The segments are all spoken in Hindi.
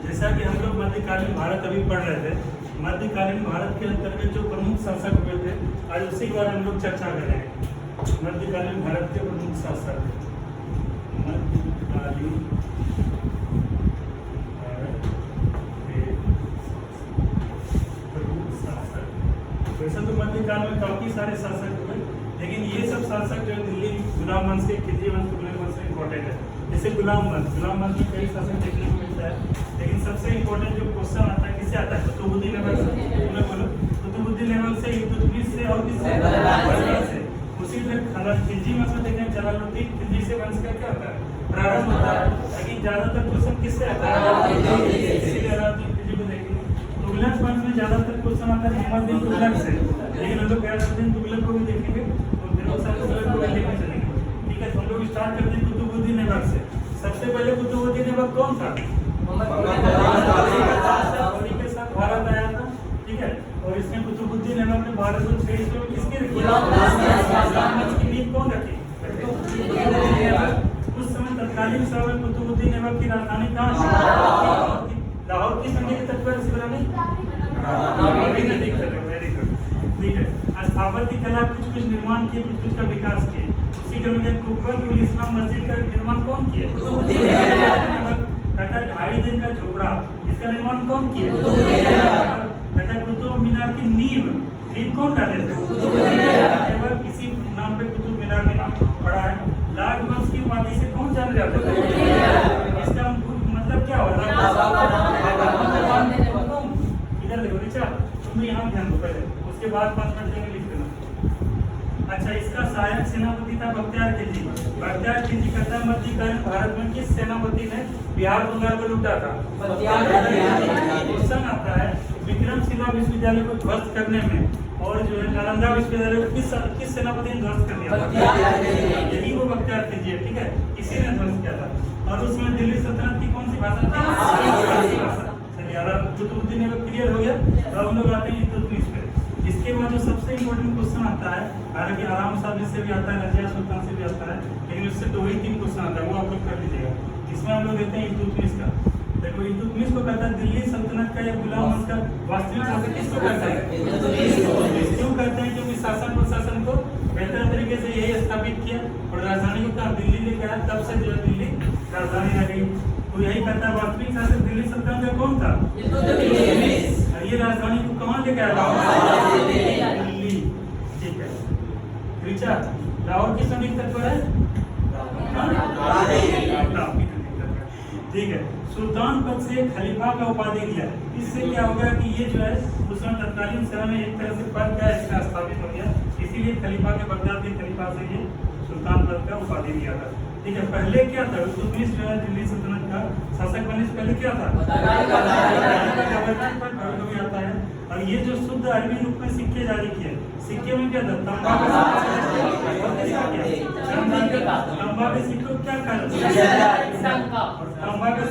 जैसा कि हम लोग मध्यकालीन भारत अभी पढ़ रहे थे, मध्यकालीन भारत के अंतर्गत जो प्रमुख शासक हुए थे, आज उसी के बारे में हम लोग चर्चा करेंगे। मध्यकालीन भारत के प्रमुख शासक, मध्यकालीन भारत के प्रमुख शासक। वैसे तो मध्यकाल में काफी सारे शासक हुए, लेकिन ये सब शासक जो दिल्ली गुलाम वंश के, खिलजी वंश, तुगलक वंश से इम्पोर्टेंट है। जैसे गुलाम वंश में कई शासक देखने को मिलता है, लेकिन सबसे इम्पोर्टेंट जो क्वेश्चन आता है किससे आता है? कुतुबुद्दीन ऐबक से। तुम्हें बोलो कुतुबुद्दीन ऐबक से, इल्तुतमिश से और किससे? बलबन से। उसी तरह खिलजी वंश में देखें, जलालुद्दीन खिलजी से वंश का क्या होता है? प्रारंभ होता है। लेकिन ज्यादातर क्वेश्चन किससे आता है? इसीलिए अलाउद्दीन खिलजी को देखेंगे। तुगलक वंश में ज्यादातर क्वेश्चन आता है अहमद बिन तुगलक से, लेकिन हम लोग गैरउद्दीन तुगलक को भी देखेंगे और फिरोज तुगलक को भी लेकर चलेंगे। ठीक है, तो हम लोग स्टार्ट करते हैं कुतुबुद्दीन ऐबक से। सबसे पहले कुतुबुद्दीन ऐबक कौन था? के साथ भारत आया था। ठीक है, और इसमें कुतुबुद्दीन ऐबक ने भारत को 6 में किसकी की नींव कौन रखी? उस समय तत्कालीन समय कुतुबुद्दीन ऐबक की राजधानी कहाँ थी? लाहौर की संधि के तट पर सिरानी। Very good. ठीक है, स्थापत्य कला कुछ निर्माण किए, कुछ का विकास किए। उसी क्रम में कुतुब इस्लाम मस्जिद का निर्माण कौन किया? कहता 2.5 दिन का झोपड़ा, इसका निर्माण कौन किया? कहता कुतुब मीनार की नींव कौन डाले थे? किसी नाम पे कुतुब मीनार में नाम पड़ा है। लाल वंश की उपाधि से कौन जाने जाता है? इसका मतलब क्या होगा? इधर देखो ऋचा, तुम यहाँ ध्यान दो पहले, उसके बाद 5 मिनट में लिख देना। अच्छा, इसका सहायक सेनापति था बख्तियार खिलजी। बख्तियार खिलजी कहता है मध्यकालीन भारत में किस सेनापति ने बिहार बंगाल को लूटा था? क्वेश्चन आता है विक्रमशिला विश्वविद्यालय को ध्वस्त करने में और जो है नालंदा विश्वविद्यालय को किस सेनापति ने ध्वस्त कर दिया था? यही वो बख्तियार खिलजी है। ठीक है, इसी ने ध्वस्त किया था। और उसमें दिल्ली सल्तनत की कौन सी भाषा थी? कुतुबुद्दीन ऐबक क्लियर हो गया। अब हम लोग आते हैं इल्तुतमिश पे। इसके बाद जो सबसे इम्पोर्टेंट क्वेश्चन आता है, हालांकि आराम साहब से भी आता है, रजिया सुल्तान से भी आता है, लेकिन उससे 2 ही 3 क्वेश्चन आता है, वो आप लोग कर लीजिएगा। इसमें हम लोग देते हैं इल्तुतमिश का। देखो इल्तुतमिश को कहता है दिल्ली सल्तनत का या गुलाम वंश का वास्तविक शासक किसको कहता है? क्यों कहते हैं? क्योंकि शासन प्रशासन को बेहतर तरीके से यही स्थापित किया और राजधानी को कहा दिल्ली लेके आया, तब से जो है दिल्ली राजधानी रह गई। तो यही कहता है वास्तविक शासक दिल्ली सल्तनत का कौन था? ये राजधानी को कहाँ लेके आया? दिल्ली। ठीक है, ऋचा, लाहौर की संधि तक पर है। ठीक है, सुल्तान पद से खलीफा का उपाधि लिया। इससे क्या हो गया कि ये जो है उसमें तत्कालीन समय में एक तरह से पद का इसका स्थापित हो गया, इसीलिए खलीफा के बगदाद के खलीफा से ये सुल्तान पद का उपाधि लिया था। ठीक है, पहले क्या था? इल्तुतमिश जो है दिल्ली सल्तनत का शासक बनने से पहले क्या था? गवर्नर पर कभी आता है। और ये जो शुद्ध अरबी रूप में सिक्के जारी किए, सिक्के में क्या था? तांबा के सिक्कों क्या कारण? तांबा का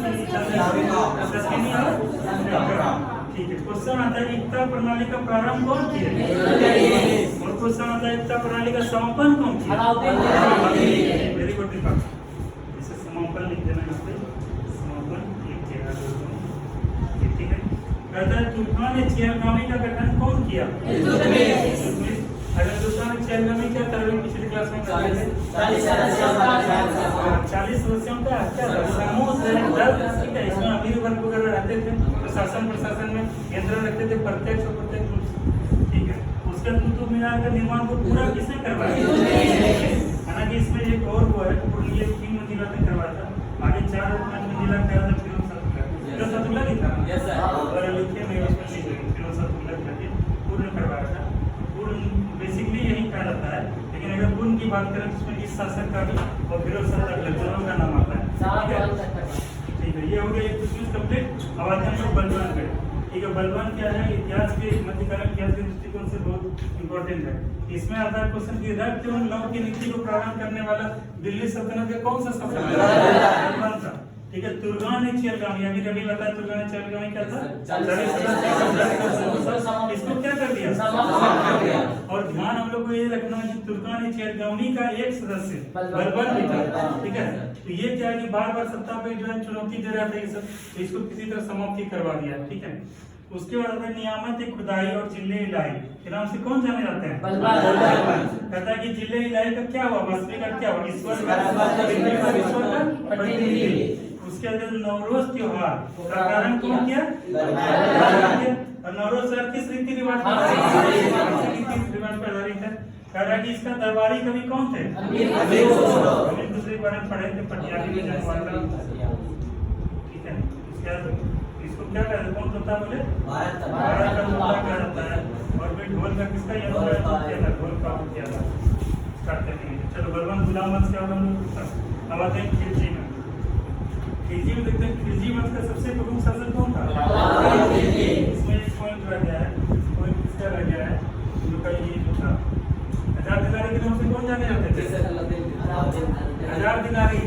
ठीक है। क्वेश्चन आता है एकता प्रणाली का प्रारंभ कौन किया? और क्वेश्चन आता है एकता प्रणाली का समापन कौन किया? वेरी गुड दीपक, इसे समापन लिख देना यहाँ पे, समापन लिख देना। ठीक है, कहता है तूफान चियागामी का गठन कौन किया? अगर तूफान चियागामी क्या तरह पिछली क्लास में 40 सदस्यों का क्या समूह है। ठीक है, इसमें अमीर वर्ग वगैरह रहते थे, तो शासन प्रशासन में नियंत्रण रखते थे प्रत्यक्ष और अप्रत्यक्ष रूप से। ठीक है, उसके कुतुब मीनार का निर्माण को पूरा किसने करवाया? हालांकि इसमें एक और वो है, ये 3 मंजिला तक करवाया था, आगे 4 और 5 मंजिला किया था फिरोज तुगलक ही था। और लिखे में उसमें फिरोज तुगलक करके पूर्ण करवाया था। पूर्ण बेसिकली यही कहा जाता है, लेकिन अगर पूर्ण की बात करें तो इसमें इस शासक का भी और फिरोज तुगलक दोनों का नाम आता है। ठीक है, ये हो गया इल्तुतमिश कंप्लीट। अब आते हैं हम लोग बलबन पे। ठीक है, बलबन क्या है? इतिहास के मध्यकालीन इतिहास के दृष्टिकोण से बहुत इंपॉर्टेंट है। इसमें आता है क्वेश्चन की रक्त एवं लव की नीति को प्रारंभ करने वाला दिल्ली सल्तनत का कौन सा शासक था? बलबन था। ठीक है। तुर्गान एक चेलगामी, अभी रवि बताया तुर्गान एक चेलगामी क्या था, इसको क्या कर दिया, समाप्त कर दिया। और ध्यान हम लोग को ये रखना है कि तुर्गान एक चेलगामी का एक सदस्य बलबन भी था, ठीक है। तो ये क्या है कि बार बार सत्ता पे जो है चुनौती दे रहा था ये सब, तो इसको किसी तरह समाप्ति करवा दिया, ठीक है। उसके बाद में नियामत खुदाई और जिले इलाही के नाम से कौन जाने जाते हैं, कहता है कि जिले इलाही का क्या हुआ, वास्तविक अर्थ क्या हुआ, ईश्वर का प्रतिनिधि। उसके अंदर नवरोज त्योहार का प्रारंभ कौन किया, और नवरोज सर किस रीति रिवाज पर आधारित है, कह रहा है कि इसका दरबारी कवि कौन थे, हम दूसरे बारे में पढ़े थे पटियाली में जनवादा, ठीक है। इसको क्या कहते हैं, कौन होता है बोले, भारत का मुद्दा क्या रहता है। और फिर ढोल का किसका यंत्र किया था, ढोल का किया था, करते नहीं। चलो बलवन गुलाम वंश क्या हम लोग अब आते हैं खिलजी में। खिलजी में देखते हैं खिलजी वंश का सबसे प्रमुख शासक कौन था, इसमें एक पॉइंट रह गया है, पॉइंट किसका रह गया है, उनका ये जो था हजार दिनारी के नाम से कौन जाने जाते थे, हजार दिनारी।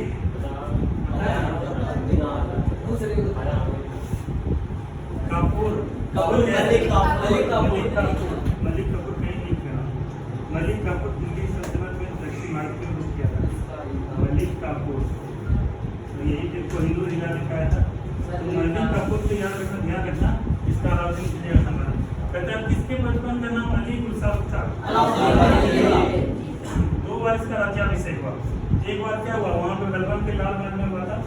कापूर मलिक कापूर कहीं नहीं किया, मलिक कापूर दिल्ली सल्तनत में दक्षिण भारत में रुक गया था, मलिक कापूर। तो यही जिनको हिंदू जिला ने कहा था, तो मलिक कापूर को याद रखना, ध्यान रखना, इसका आलोचन कीजिएगा समझना। कहता है किसके बचपन का नाम अली गुलसाब था, 2 बार इसका राज्याभिषेक हुआ। एक बार क्या हुआ, वहाँ पे बलबन के लाल महल में हुआ था,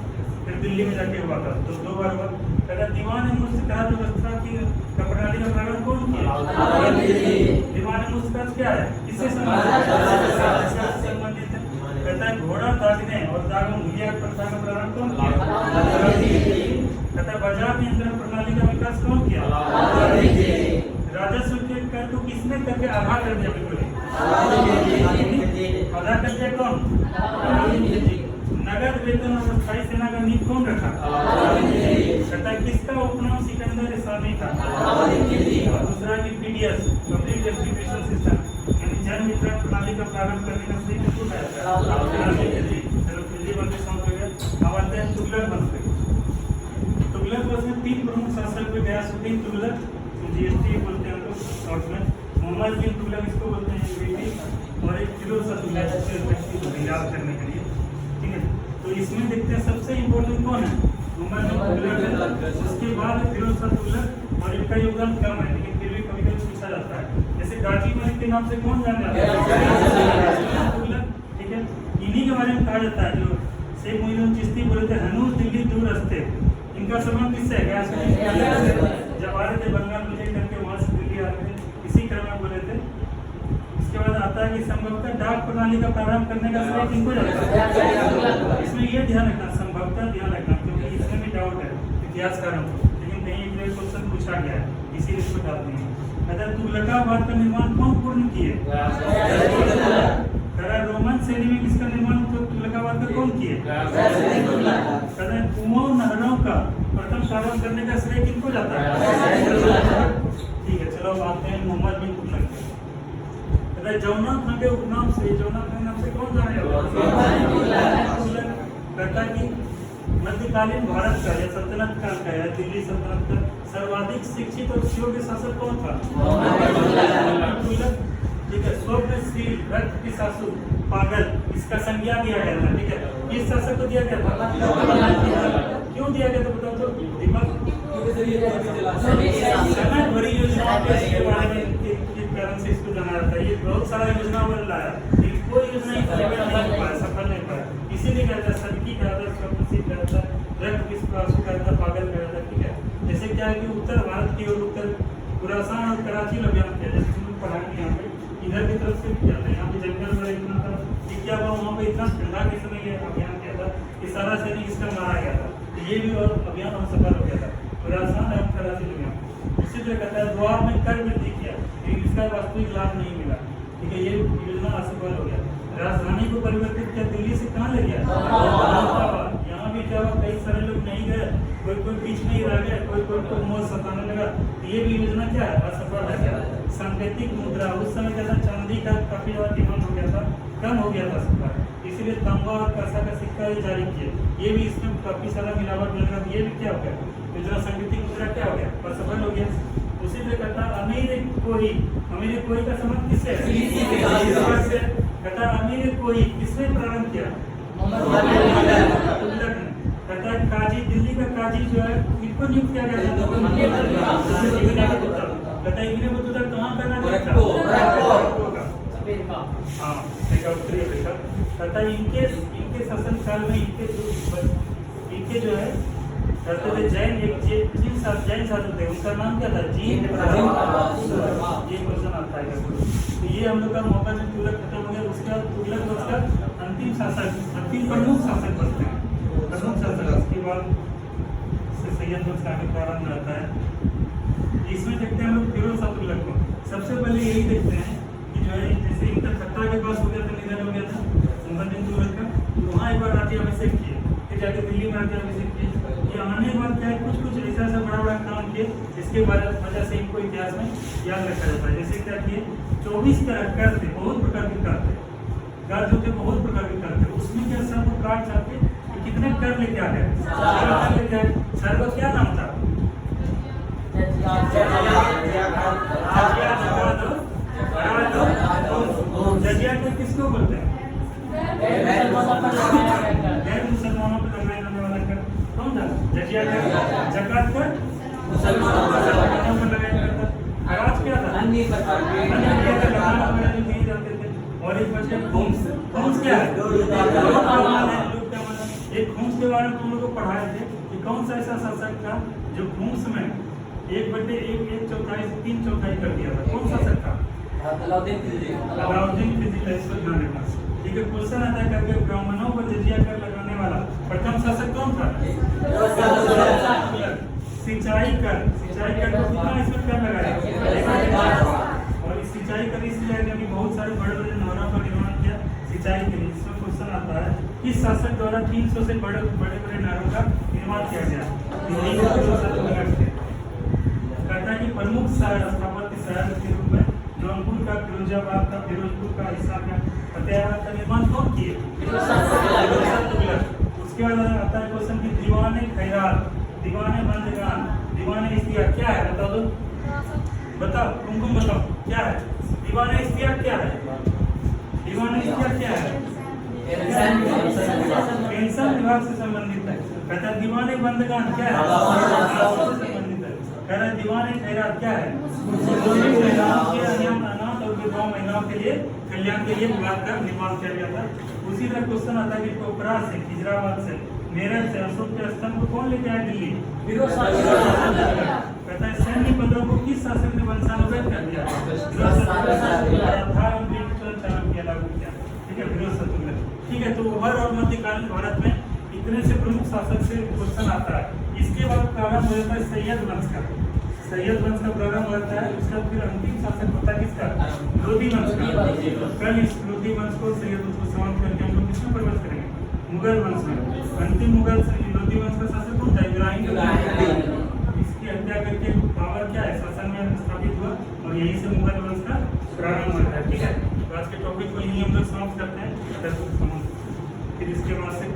फिर दिल्ली में जाके हुआ था, तो 2 बार हुआ। कहता दीवान मुस्करात व्यवस्था की प्रणाली का प्रारंभ कौन किया, दीवान मुस्करात क्या है, किससे संबंधित है। कहता है घोड़ा ताकने और दाग मुहैया प्रथा का प्रारंभ कौन किया, कहता है बाजार नियंत्रण प्रणाली का विकास कौन किया, राजस्व के कर को किसने करके आधा कर दिया, बिल्कुल आधा कर दिया कौन, नगद वेतन और स्थायी सेना का नींव कौन रखा, कहता है किसका उपनाम सिकंदर सानी था, दूसरा की पीडीएस पब्लिक डिस्ट्रीब्यूशन सिस्टम यानी जन वितरण प्रणाली का प्रारंभ करने का श्रेय किसको जाता है, चलो खिलजी वंश समझ गए। अब आते हैं तुगलक वंश पे। तुगलक वंश में 3 प्रमुख शासक हुए, गयासुद्दीन तुगलक, जीएसटी बोलते हैं लोग शॉर्ट में, मोहम्मद बिन तुगलक इसको बोलते हैं यूएई, और एक फिरोज शाह तुगलक याद करने के लिए, ठीक है। तो इसमें देखते हैं सबसे इम्पोर्टेंट कौन है, मोहम्मद बिन तुगलक, उसके बाद फिरोज शाह तुगलक, और इनका योगदान कम है लेकिन फिर भी कभी कभी पूछा जाता है। जैसे गाजी मलिक के नाम से कौन जाना जाता है, तुगलक, ठीक है। इन्हीं के बारे में कहा जाता है, जो शेख मोइनुद्दीन चिश्ती बोले थे हनूर दिल्ली दूर रस्ते, इनका संबंध किससे है, जब आ रहे थे बंगाल में करके वहाँ से दिल्ली आ रहे थे, इसी क्रम में बोले थे। इसके बाद आता है कि संभवतः डाक प्रणाली का प्रारंभ करने का श्रेय किनको जाता है, इसमें ये ध्यान रखना, संभवतः ध्यान रखना, क्योंकि इसमें भी डाउट है इतिहासकारों को, लेकिन कहीं एक क्वेश्चन पूछा गया है, इसीलिए इसको डालते हैं। अगर तुगलकाबाद का निर्माण कौन पूर्ण किए, रोमन शैली में किसका निर्माण तुगलकाबाद का कौन किए, कुओं नहरों का प्रथम शासन करने का श्रेय किनको जाता है, ठीक है। चलो आते हैं मोहम्मद बिन तुगलक। जमुना खान के उपनाम से, जमुना खान नाम से कौन जाने जाता है, कहता कि मध्यकालीन भारत का या सल्तनत काल का या दिल्ली सल्तनत का सर्वाधिक शिक्षित और योग्य शासक कौन था, ठीक है। स्वप्नशील रक्त पिशाचु पागल इसका संज्ञा दिया गया था, ठीक है। किस शासक को दिया गया था, क्यों दिया गया था बताओ तो, दिमाग भरी योजना के बारे में कारण से इसको जाना जाता है। ये बहुत सारा योजना बन रहा है लेकिन कोई योजना नहीं पाया, सफल नहीं पाया, इसीलिए कहता है सनकी कहता है, स्वप्नशील कहता है, रक्त पिशाचु कहता है, पागल कहता है, ठीक है। जैसे क्या है कि उत्तर भारत की ओर उत्तर खुरासान और कराची में अभियान किया, जैसे तुम पढ़ाएंगे यहाँ पे इधर की तरफ से भी जाते हैं, यहाँ पे जंगल में इतना था कि क्या हुआ, वहाँ पे इतना ठंडा के समय ये अभियान किया था कि सारा सैनिक इसका मारा गया था, ये भी और अभियान सफल हो गया था, खुरासान एवं कराची अभियान। इसी तरह कहता है द्वार में कर वृद्धि किया लेकिन इसका वास्तविक लाभ नहीं मिला, ठीक है। ये योजना असफल हो गया। राजधानी को परिवर्तित किया, दिल्ली से कहाँ ले गया, यहाँ भी क्या हुआ, कई सारे लोग नहीं गए, कोई बीच में ही रह गया, कोई को मौत सताने लगा, ये भी योजना क्या है, असफल है। सांकेतिक मुद्रा, उस समय क्या था, चांदी का काफी ज्यादा डिमांड हो गया था, कम हो गया था सिक्का, इसीलिए तांबा और कांसा का सिक्का ये जारी किए। ये भी इसमें काफी सारा मिलावट मिल रहा था, ये भी क्या हो गया, मुद्रा संगीति मुद्रा क्या हो गया, असफल हो गया। उसी से कहता अमीर कोई का संबंध किससे है, कहता अमीर कोई किसने प्रारंभ किया, तुगलक ने। कहता है काजी, दिल्ली का काजी जो है किसको नियुक्त किया गया था, कहता है इब्ने बतूता कहाँ का नाम था, हाँ कहता है इनके शासन काल में इनके जो है कहते थे जैन जैन साधु थे, उनका नाम क्या था, जीन। ये क्वेश्चन आता है। तो ये हम लोग का मौका जब तुगलक खत्म हो गया, उसके बाद तुगलक वंश का अंतिम प्रमुख शासक बनते हैं, प्रमुख शासक। उसके बाद सैयद वंश का आगे प्रारंभ रहता है। इसमें देखते हैं हम लोग फिरोज शाह तुगलक को। सबसे पहले यही देखते हैं कि जो है जैसे इनका खत्ता के पास हो गया था, निधन हो गया था मुहम्मद तुगलक का, तो वहाँ एक बार राज्याभिषेक किए, फिर जाके दिल्ली में राज्याभिषेक किए। ये आने के बाद क्या है, कुछ ऐसा बड़ा काम किए जिसके वजह से इनको इतिहास में याद रखा जाता है। जैसे क्या किए, 24 कर थे, बहुत प्रकार के कर थे, कर जो थे बहुत प्रकार के कर थे। उसमें क्या सब काट चाहते कि कितने कर लेके आ गए, 4 कर लेके आए। सर का क्या नाम था, जजिया कर किसको बोलते हैं, गैर मुसलमानों को लगाए जाने वाला कर कौन था, जजिया कर। ज़कात कर मुसलमानों को लगाया जाता था। खराज क्या था, अन्य कर लगाना वगैरह जो दिए जाते थे। और एक बच्चे खुम्स क्या है, एक खुम्स के बारे में तुम लोग को पढ़ाए थे कि कौन सा ऐसा शासक था जो खुम्स में 1/1 3 चौथाई कर दिया था, कौन सा शासक था, अलाउद्दीन खिलजी का। इसको ध्यान रखना, ठीक है। क्वेश्चन आता है करके ब्राह्मणों को जजिया कर लगाने वाला प्रथम शासक कौन था, सिंचाई कर को कितना इसमें कर लगाया, और इस सिंचाई कर इसलिए कि बहुत सारे बड़े नहरों का निर्माण किया सिंचाई के लिए। इसमें क्वेश्चन आता है किस शासक द्वारा 300 से बड़े नहरों का निर्माण किया गया, कहता है कि प्रमुख स्थापत्य शहर के रूप में जौनपुर का, फिरोजाबाद का, फिरोजपुर का, हिस्सा का, फतेहाबाद का निर्माण कौन किए, उसके बाद आता है क्वेश्चन की दीवाने खैरात, दीवाने बंदगान, दीवाने इश्तियाक क्या है, बता दो, बताओ तुम बताओ क्या है, दीवाने इश्तियाक क्या है, दीवाने इश्तियाक क्या है, पेंशन विभाग से संबंधित है। कहता है दीवाने बंदगान क्या है, संबंधित है। कह रहा है दीवाने खैरात क्या है, अनाथ और विधवा महिलाओं के लिए कल्याण के लिए विभाग का निर्माण किया गया था। उसी तरह क्वेश्चन आता है कि कोपरा से, खिजराबाद से, मेरठ से अशोक के स्तंभ को कौन लेके आया दिल्ली, कहता है सैन्य पदों को किस शासक ने वंशानुगत कर दिया, लागू किया, ठीक है, फिरोज शाह तुगलक। ठीक है, तो ओवरऑल मध्यकालीन भारत में इतने से प्रमुख शासक से क्वेश्चन आता है। इसके बाद प्रारंभ हो जाता है सैयद वंश का, सैयद वंश का प्रारंभ होता है। उसका फिर अंतिम शासक होता है किसका, लोधी वंश का। कल इस लोधी वंश को, सैयद वंश को समाप्त करके हम लोग किसमें प्रवेश करेंगे, मुगल वंश में। अंतिम मुगल लोधी वंश का शासक कौन था, इब्राहिम। इसकी हत्या करके बाबर क्या है, शासन में स्थापित हुआ और यहीं से मुगल वंश का प्रारंभ होता है। ठीक है, तो आज के टॉपिक को यही हम लोग समाप्त करते हैं। फिर इसके बाद से